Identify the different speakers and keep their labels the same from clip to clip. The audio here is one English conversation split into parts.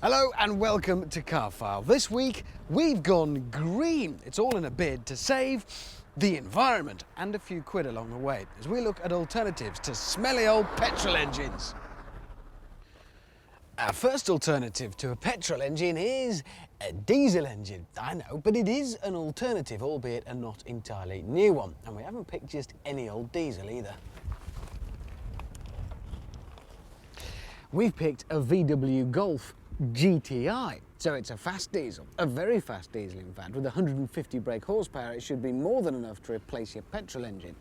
Speaker 1: Hello and welcome to Car File. This week we've gone green. It's all in a bid to save the environment and a few quid along the way as we look at alternatives to smelly old petrol engines. Our first alternative to a petrol engine is a diesel engine. I know, but it is an alternative, albeit a not entirely new one. And we haven't picked just any old diesel either. We've picked a VW Golf TDi. So it's a fast diesel, a very fast diesel in fact. With 150 brake horsepower, it should be more than enough to replace your petrol engine.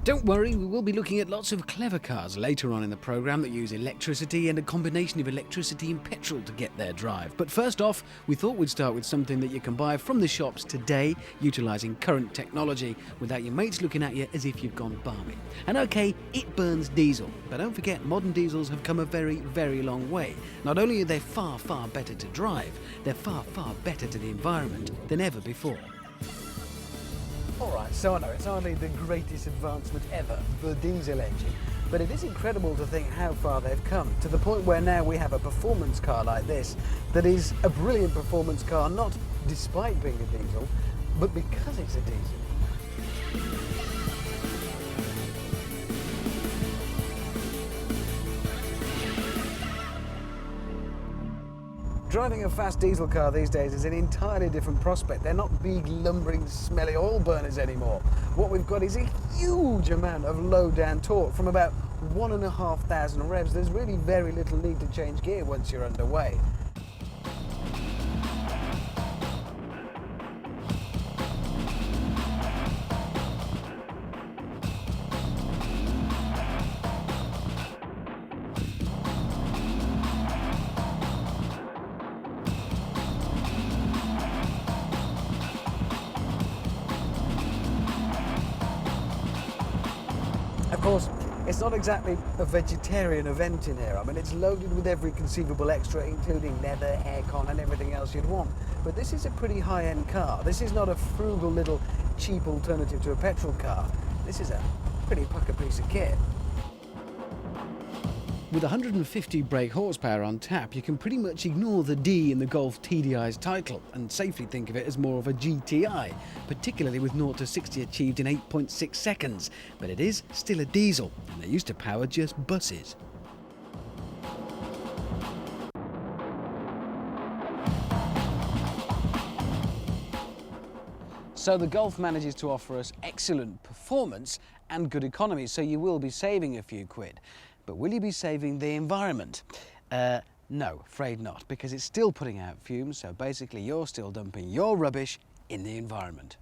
Speaker 1: Don't worry, we will be looking at lots of clever cars later on in the programme that use electricity and a combination of electricity and petrol to get their drive. But first off, we thought we'd start with something that you can buy from the shops today, utilising current technology, without your mates looking at you as if you've gone balmy. And okay, it burns diesel, but don't forget modern diesels have come a very, very long way. Not only are they far, far better to drive, they're far, far better to the environment than ever before. Alright, so I know it's hardly the greatest advancement ever, the diesel engine, but it is incredible to think how far they've come, to the point where now we have a performance car like this that is a brilliant performance car, not despite being a diesel, but because it's a diesel. Driving a fast diesel car these days is an entirely different prospect. They're not big, lumbering, smelly oil burners anymore. What we've got is a huge amount of low-down torque. From about 1,500 revs, there's really very little need to change gear once you're underway. Of course, it's not exactly a vegetarian event in here. I mean, it's loaded with every conceivable extra, including leather, aircon and everything else you'd want. But this is a pretty high-end car. This is not a frugal little cheap alternative to a petrol car. This is a pretty pucker piece of kit. With 150 brake horsepower on tap, you can pretty much ignore the D in the Golf TDi's title and safely think of it as more of a GTI, particularly with 0 to 60 achieved in 8.6 seconds. But it is still a diesel, and they used to power just buses. So the Golf manages to offer us excellent performance and good economy, so you will be saving a few quid. But will you be saving the environment? No, afraid not, because it's still putting out fumes, so basically you're still dumping your rubbish in the environment.